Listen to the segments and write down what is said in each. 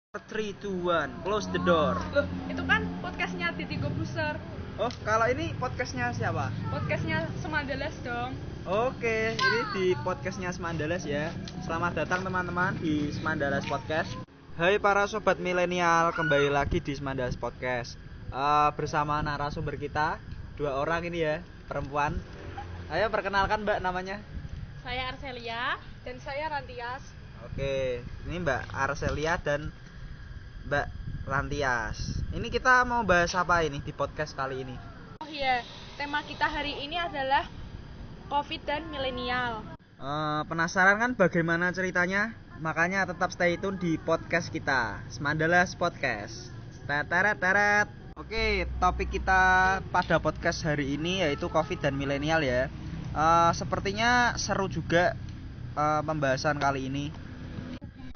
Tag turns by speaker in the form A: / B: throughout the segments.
A: 3, 2, 1, close the door.
B: Loh, itu kan podcastnya Titi Gobuser.
A: Oh, kalau ini podcastnya siapa?
B: Podcastnya Semandalas dong.
A: Oke, ini di podcastnya Semandalas ya. Selamat datang teman-teman di Semandalas Podcast. Hai para sobat milenial, kembali lagi di Semandalas Podcast. Bersama narasumber kita, 2 orang ini ya, perempuan. Ayo perkenalkan Mbak namanya.
B: Saya Arselia dan saya Rantias.
A: Oke, ini Mbak Arselia dan Mbak Rantias. Ini kita mau bahas apa ini di podcast kali ini?
B: Oh iya, tema kita hari ini adalah COVID dan milenial.
A: Penasaran kan bagaimana ceritanya? Makanya tetap stay tune di podcast kita, Semandalas Podcast. Teret. Oke, topik kita pada podcast hari ini yaitu COVID dan milenial ya. Sepertinya seru juga pembahasan kali ini.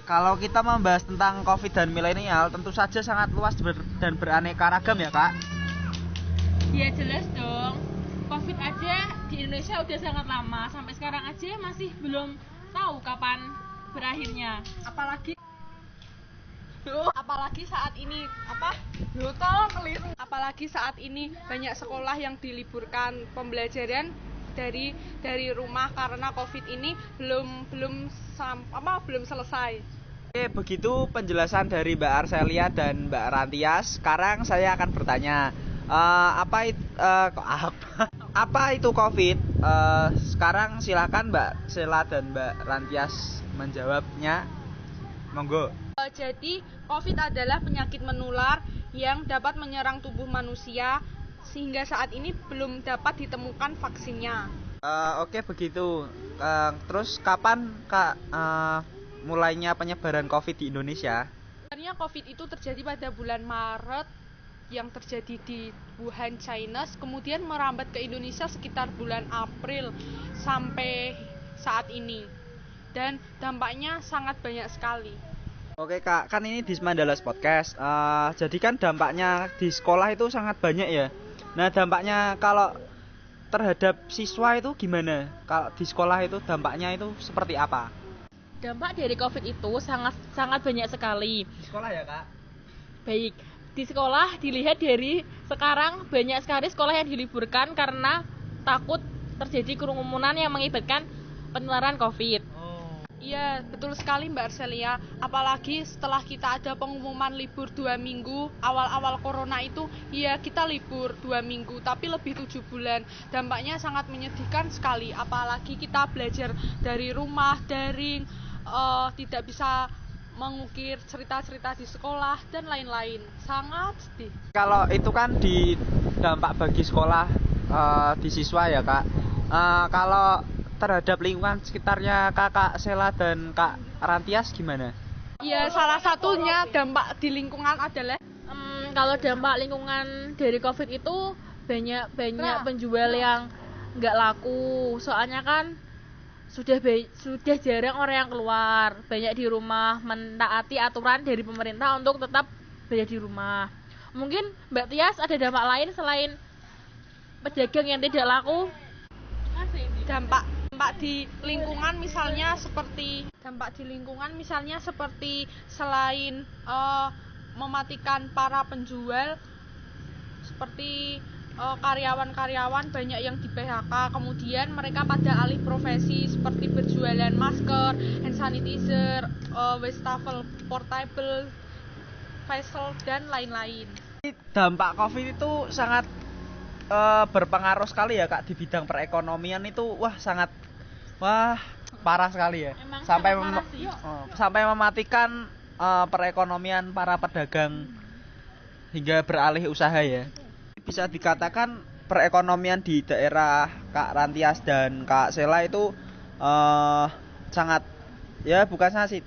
A: Kalau kita membahas tentang COVID dan milenial, tentu saja sangat luas dan beraneka ragam ya kak.
B: Ya jelas dong. COVID aja di Indonesia udah sangat lama, sampai sekarang aja masih belum tahu kapan berakhirnya. Apalagi saat ini Apalagi saat ini banyak sekolah yang diliburkan, pembelajaran dari rumah karena COVID ini belum selesai.
A: Oke, begitu penjelasan dari Mbak Arselia dan Mbak Rantias. Sekarang saya akan bertanya, apa itu COVID? Sekarang silakan Mbak Sela dan Mbak Rantias menjawabnya. Monggo.
B: Jadi COVID adalah penyakit menular yang dapat menyerang tubuh manusia sehingga saat ini belum dapat ditemukan vaksinnya.
A: Oke begitu. Terus kapan kak mulainya penyebaran COVID di Indonesia?
B: Sebenarnya COVID itu terjadi pada bulan Maret yang terjadi di Wuhan, China, kemudian merambat ke Indonesia sekitar bulan April sampai saat ini. Dan dampaknya sangat banyak sekali.
A: Oke kak, kan ini di Semandalas Podcast. Jadi kan dampaknya di sekolah itu sangat banyak ya. Nah dampaknya kalau terhadap siswa itu gimana? Kalau di sekolah itu dampaknya itu seperti apa?
B: Dampak dari COVID itu sangat banyak sekali.
A: Di sekolah ya kak?
B: Baik, di sekolah dilihat dari sekarang banyak sekali sekolah yang diliburkan karena takut terjadi kerumunan yang mengakibatkan penularan COVID. Iya, betul sekali Mbak Arselia. Apalagi setelah kita ada pengumuman libur 2 minggu, awal-awal corona itu, ya kita libur 2 minggu, tapi lebih 7 bulan. Dampaknya sangat menyedihkan sekali. Apalagi kita belajar dari rumah, daring, tidak bisa mengukir cerita-cerita di sekolah, dan lain-lain. Sangat sedih.
A: Kalau itu kan di dampak bagi sekolah, di siswa ya kak. Kalau terhadap lingkungan sekitarnya kakak Sela dan kak Rantias gimana?
B: Ya salah satunya dampak di lingkungan adalah kalau dampak lingkungan dari COVID itu banyak penjual yang nggak laku. Soalnya kan sudah jarang orang yang keluar, banyak di rumah mentaati aturan dari pemerintah untuk tetap berada di rumah. Mungkin Mbak Tias ada dampak lain selain pedagang yang tidak laku? Dampak di lingkungan misalnya seperti selain mematikan para penjual, seperti karyawan-karyawan banyak yang di PHK, kemudian mereka pada alih profesi seperti berjualan masker, hand sanitizer, wastafel portable, facial dan lain-lain.
A: Dampak COVID itu sangat berpengaruh sekali ya kak di bidang perekonomian itu sangat parah sekali ya.
B: Emang
A: sampai mematikan perekonomian para pedagang hingga beralih usaha ya. Bisa dikatakan perekonomian di daerah Kak Rantias dan Kak Sela itu sangat ya bukan sangat sih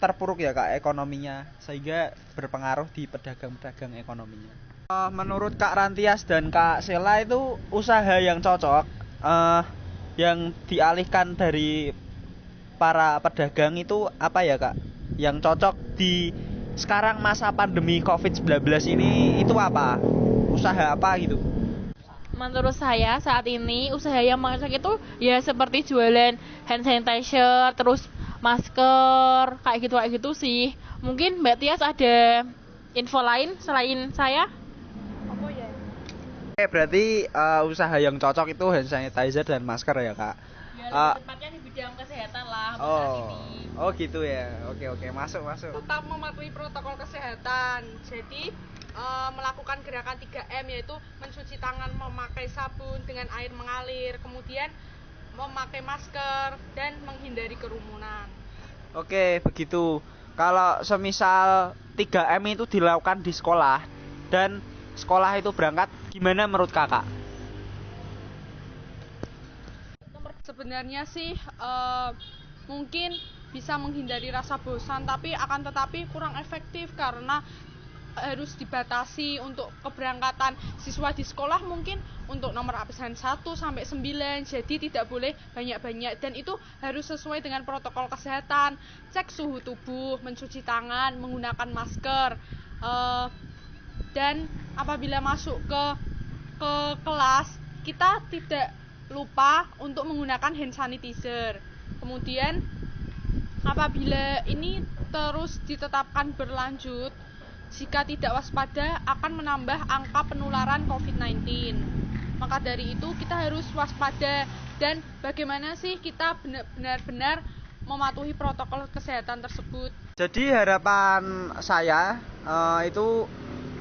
A: terpuruk ya kak ekonominya, sehingga berpengaruh di pedagang ekonominya. Menurut Kak Rantias dan Kak Sela itu usaha yang cocok yang dialihkan dari para pedagang itu apa ya kak? Yang cocok di sekarang masa pandemi COVID-19 ini itu apa? Usaha apa gitu?
B: Menurut saya saat ini usaha yang cocok itu ya seperti jualan hand sanitizer, terus masker, kayak gitu sih. Mungkin Mbak Tias ada info lain selain saya?
C: Apa ya?
A: Oke, berarti usaha yang cocok itu hand sanitizer dan masker ya, Kak.
B: Ya, tepatnya di bidang kesehatan lah saat ini.
A: Oh gitu ya. Oke, masuk.
C: Tetap mematuhi protokol kesehatan. Jadi melakukan gerakan 3M, yaitu mencuci tangan memakai sabun dengan air mengalir, kemudian memakai masker dan menghindari kerumunan.
A: Oke, begitu. Kalau semisal 3M itu dilakukan di sekolah dan sekolah itu berangkat, gimana menurut Kakak?
C: Sebenarnya sih mungkin bisa menghindari rasa bosan, tapi akan tetapi kurang efektif karena harus dibatasi untuk keberangkatan siswa di sekolah, mungkin untuk nomor absen 1 sampai 9, jadi tidak boleh banyak-banyak dan itu harus sesuai dengan protokol kesehatan. Cek suhu tubuh, mencuci tangan, menggunakan masker, dan apabila masuk ke kelas kita tidak lupa untuk menggunakan hand sanitizer. Kemudian apabila ini terus ditetapkan berlanjut, jika tidak waspada akan menambah angka penularan COVID-19. Maka dari itu kita harus waspada dan bagaimana sih kita benar-benar mematuhi protokol kesehatan tersebut.
A: Jadi harapan saya itu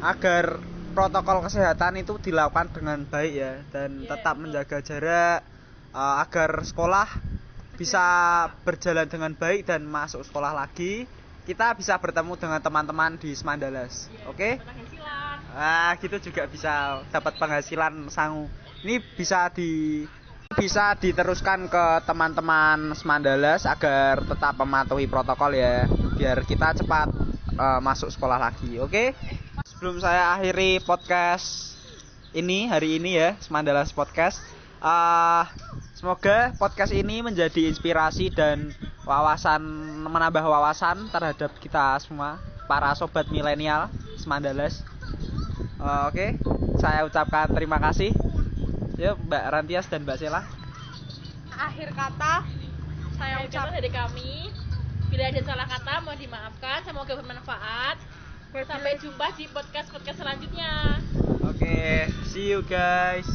A: agar protokol kesehatan itu dilakukan dengan baik ya, dan tetap menjaga jarak agar sekolah bisa berjalan dengan baik dan masuk sekolah lagi. Kita bisa bertemu dengan teman-teman di Semandales. Oke? Gitu juga bisa dapat penghasilan sangu. Ini bisa diteruskan ke teman-teman Semandales agar tetap mematuhi protokol ya, biar kita cepat masuk sekolah lagi. Oke? Sebelum saya akhiri podcast ini hari ini ya, Semandales Podcast, semoga podcast ini menjadi inspirasi dan menambah wawasan terhadap kita semua, para sobat milenial Semandales. Oke, saya ucapkan terima kasih. Yuk Mbak Rantias dan Mbak Sela.
C: Akhir kata saya ucapkan
B: dari kami, bila ada salah kata mohon dimaafkan, semoga bermanfaat. Sampai jumpa di podcast selanjutnya.
A: Oke, see you guys.